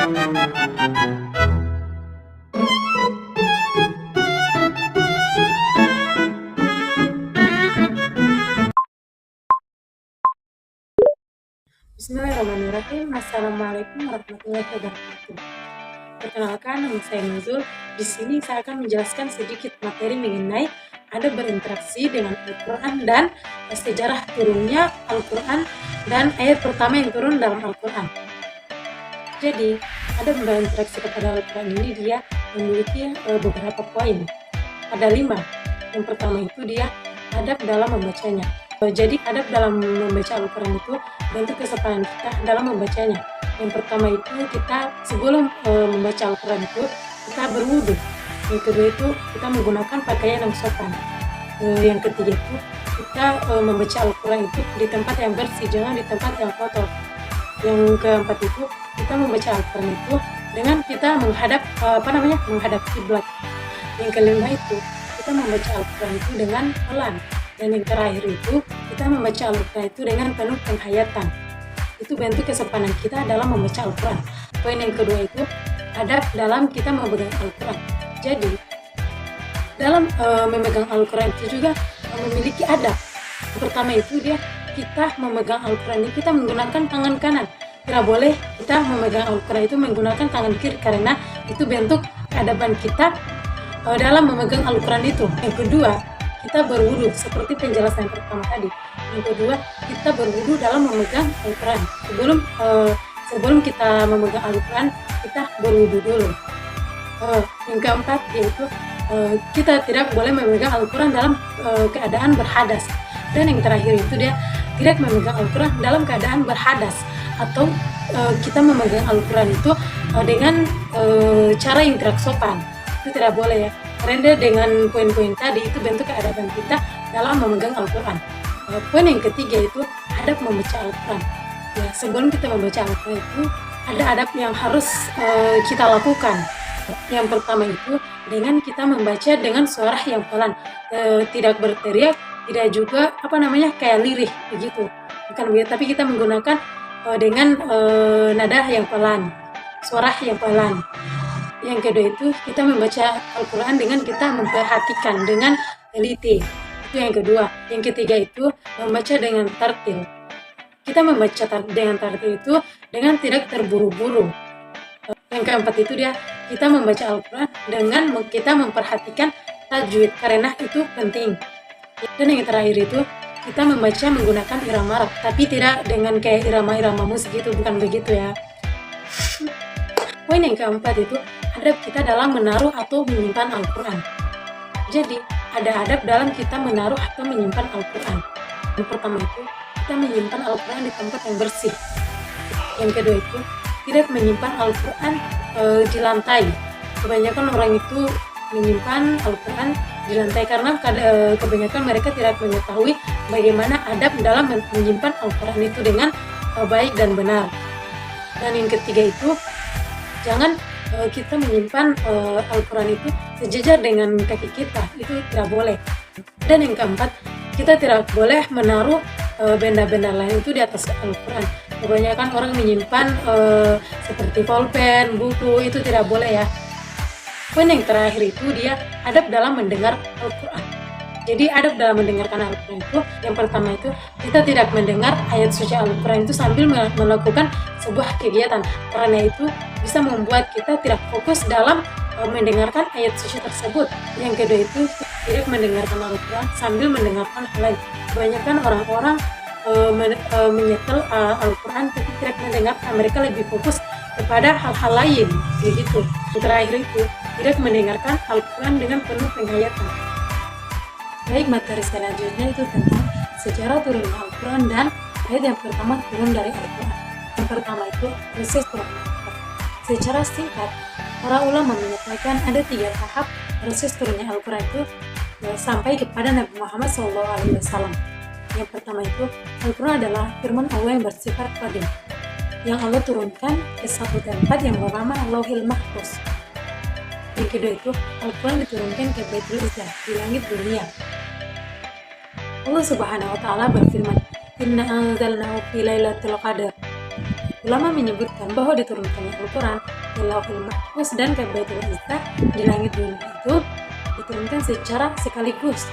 Bismillahirrahmanirrahim. Assalamualaikum warahmatullahi wabarakatuh. Perkenalkan, nama saya Nuzul. Di sini saya akan menjelaskan sedikit materi mengenai adab berinteraksi dengan Al-Quran dan sejarah turunnya Al-Quran dan ayat pertama yang turun dalam Al-Quran. Jadi, adab berinteraksi kepada Al-Quran ini dia memiliki beberapa poin. Ada 5. Yang pertama itu dia adab dalam membacanya. Jadi adab dalam membaca Al-Quran itu bentuk kesopanan kita dalam membacanya. Yang pertama itu kita sebelum membaca Al-Quran itu kita berwudu. Yang kedua itu kita menggunakan pakaian yang sopan. Yang ketiga itu kita membaca Al-Quran itu di tempat yang bersih, jangan di tempat yang kotor. Yang keempat itu kita membaca Al-Quran itu dengan kita menghadap menghadap kiblat. Yang kelima itu kita membaca Al-Quran itu dengan pelan. Dan yang terakhir itu kita membaca Al-Quran itu dengan penuh penghayatan. Itu bentuk kesopanan kita dalam membaca Al-Quran. Poin yang kedua itu adab dalam kita memegang Al-Quran. Jadi dalam memegang Al-Quran itu juga memiliki adab. Yang pertama itu dia kita memegang Al-Quran ini kita menggunakan tangan kanan. Tidak boleh kita memegang Al-Quran itu menggunakan tangan kiri karena itu bentuk keadaban kita dalam memegang Al-Quran itu. Yang kedua, kita berwudu seperti penjelasan yang pertama tadi. Yang kedua, kita berwudu dalam memegang Al-Quran. Sebelum kita memegang Al-Quran, kita berwudu dulu. Yang keempat yaitu kita tidak boleh memegang Al-Quran dalam keadaan berhadas. Dan yang terakhir itu dia tidak memegang Al-Quran dalam keadaan berhadas atau kita memegang Al-Quran itu dengan cara yang tidak sopan. Itu tidak boleh ya. Karena dengan poin-poin tadi itu bentuk keadaban kita dalam memegang Al-Quran. Poin yang ketiga itu adab membaca Al-Quran. Ya, sebelum kita membaca Al-Quran itu ada adab yang harus kita lakukan. Yang pertama itu dengan kita membaca dengan suara yang pelan, tidak berteriak, tidak juga kayak lirih begitu. Bukan begitu, tapi kita menggunakan dengan nada yang pelan, suara yang pelan. Yang kedua itu kita membaca Al-Quran dengan kita memperhatikan dengan teliti. Itu yang kedua. Yang ketiga itu membaca dengan tartil. Kita membaca dengan tartil itu dengan tidak terburu-buru. Yang keempat itu dia kita membaca Al-Quran dengan kita memperhatikan tajwid karena itu penting. Dan yang terakhir itu kita membaca menggunakan irama Arab, tapi tidak dengan kayak irama-irama musik gitu, bukan begitu ya. Poin yang keempat itu adab kita dalam menaruh atau menyimpan Al-Quran. Jadi ada adab dalam kita menaruh atau menyimpan Al-Quran. Yang pertama itu kita menyimpan Al-Quran di tempat yang bersih. Yang kedua itu tidak menyimpan Al-Quran di lantai. Kebanyakan orang itu menyimpan Al-Quran di lantai karena kebanyakan mereka tidak mengetahui bagaimana adab dalam menyimpan Al-Quran itu dengan baik dan benar. Dan yang ketiga itu jangan kita menyimpan Al-Quran itu sejajar dengan kaki kita, itu tidak boleh. Dan yang keempat, kita tidak boleh menaruh benda-benda lain itu di atas Al-Quran. Kebanyakan orang menyimpan seperti pulpen, buku, itu tidak boleh ya. Poin yang terakhir itu dia adab dalam mendengar Al-Quran. Jadi adab dalam mendengarkan Al-Quran itu yang pertama itu kita tidak mendengar ayat suci Al-Quran itu sambil melakukan sebuah kegiatan, karena itu bisa membuat kita tidak fokus dalam mendengarkan ayat suci tersebut. Yang kedua itu tidak mendengarkan Al-Quran sambil mendengarkan hal lain. Kebanyakan orang-orang menyetel Al-Quran tapi tidak mendengarkan, mereka lebih fokus kepada hal-hal lain begitu. Yang terakhir itu tidak mendengarkan Al-Quran dengan penuh penghayatan. Baik, materi selanjutnya itu tentang sejarah turun Al-Quran dan ayat yang pertama turun dari Al-Quran. Yang pertama itu proses turun Al-Quran. Secara singkat, para ulama menyatakan ada 3 tahap proses turunnya Al-Quran itu sampai kepada Nabi Muhammad SAW. Yang pertama itu Al-Quran adalah firman Allah yang bersifat qadim, yang Allah turunkan ke satu tempat yang bernama Lauhil Mahfuz. Yang kedua itu Al-Quran diturunkan ke Baitul Izzah di langit dunia. Allah Subhanahu wa Ta'ala berfirman, Inna anzalnahu fi lailatul qadar. Ulama menyebutkan bahwa diturunkannya Al-Quran ke Lauhul Mahfuz dan ke Baitul Izzah di langit dunia itu diturunkan secara sekaligus,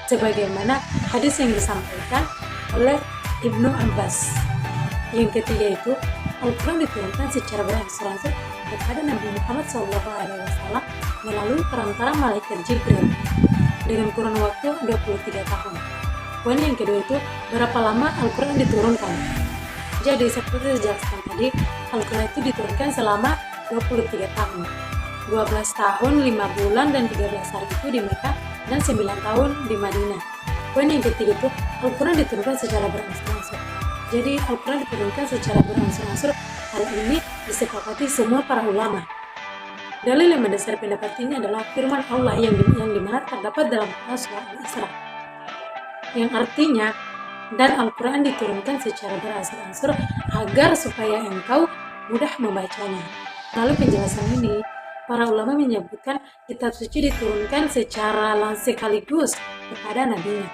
sebagaimana hadis yang disampaikan oleh Ibnu Abbas. Yang ketiga itu Al-Quran diturunkan secara berangsur-angsur kepada Nabi Muhammad SAW melalui perantara malaikat Jibril dengan kurun waktu 23 tahun. Poin yang kedua itu berapa lama Al-Quran diturunkan. Jadi seperti dijelaskan tadi, Al-Quran itu diturunkan selama 23 tahun, 12 tahun, 5 bulan, dan 13 hari itu di Mekah, dan 9 tahun di Madinah. Poin yang ketiga itu Al-Quran diturunkan secara berangsur-angsur. Jadi Al-Quran diturunkan secara berangsur-angsur. Hal ini disepakati semua para ulama. Dalil yang mendasari pendapat ini adalah firman Allah yang dimana terdapat dalam surah Al-Isra, yang artinya, dan Al-Quran diturunkan secara berangsur-angsur agar supaya engkau mudah membacanya. Lalu penjelasan ini, para ulama menyebutkan kitab suci diturunkan secara sekaligus kepada nabinya.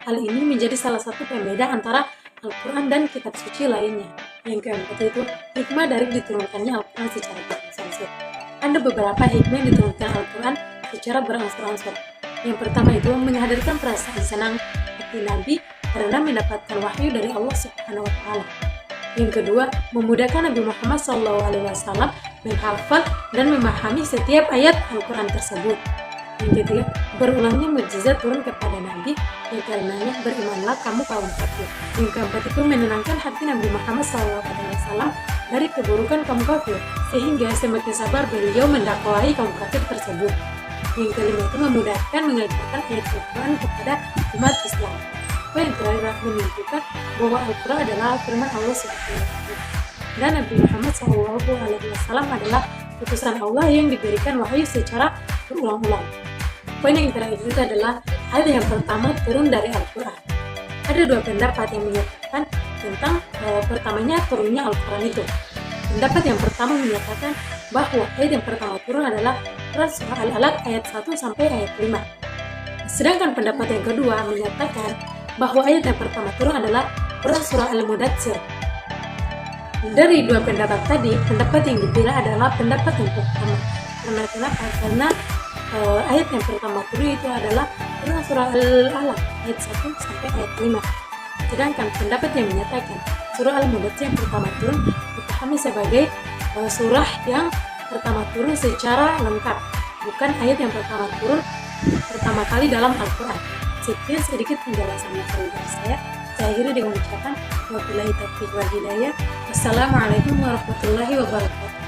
Hal ini menjadi salah satu pembeda antara Al-Quran dan kitab suci lainnya. Yang keempat itu hikmah dari diturunkannya Al-Quran secara berangsur-angsur. Ada beberapa hikmah yang diturunkan Al-Quran secara berangsur-angsur. Yang pertama itu menghadirkan perasaan senang hati Nabi karena mendapatkan wahyu dari Allah Subhanahu wa Ta'ala. Yang kedua, memudahkan Nabi Muhammad SAW menghafal dan memahami setiap ayat Al-Quran tersebut. Yang ketiga, berulangnya mukjizat turun kepada Nabi yang karenanya berimanlah kamu kaum kafir. Yang keempat itu menenangkan hati Nabi Muhammad SAW dari keburukan kaum kafir sehingga semakin sabar beliau mendakwahi kaum kafir tersebut. Yang kelima itu memudahkan mengajarkan ayat Al-Quran kepada umat Islam. Yang terakhir menunjukkan bahwa Al-Quran adalah firman Allah SWT dan Nabi Muhammad SAW adalah utusan Allah yang diberikan wahyu secara berulang-ulang. Poin yang terakhir itu adalah ayat yang pertama turun dari Al-Quran. Ada dua pendapat yang menyatakan tentang pertamanya turunnya Al-Quran itu. Pendapat yang pertama menyatakan bahwa ayat yang pertama turun adalah surah Al-Alaq ayat 1 sampai ayat 5. Sedangkan pendapat yang kedua menyatakan bahwa ayat yang pertama turun adalah surah Al-Mudaththir. Dari dua pendapat tadi, pendapat yang dipilih adalah pendapat yang pertama. Kenapa? Karena ayat yang pertama turun itu adalah surah Al-Alaq ayat 1 sampai ayat 5. Sedangkan pendapat yang menyatakan surah Al-Mudaththir yang pertama turun dipahami sebagai surah yang pertama turun secara lengkap, bukan ayat yang pertama turun pertama kali dalam Al-Quran. Sekian sedikit penjelasan dari saya. Saya akhiri dengan ucapan wabillahi taufiq wal hidayah. Wassalamualaikum warahmatullahi wabarakatuh.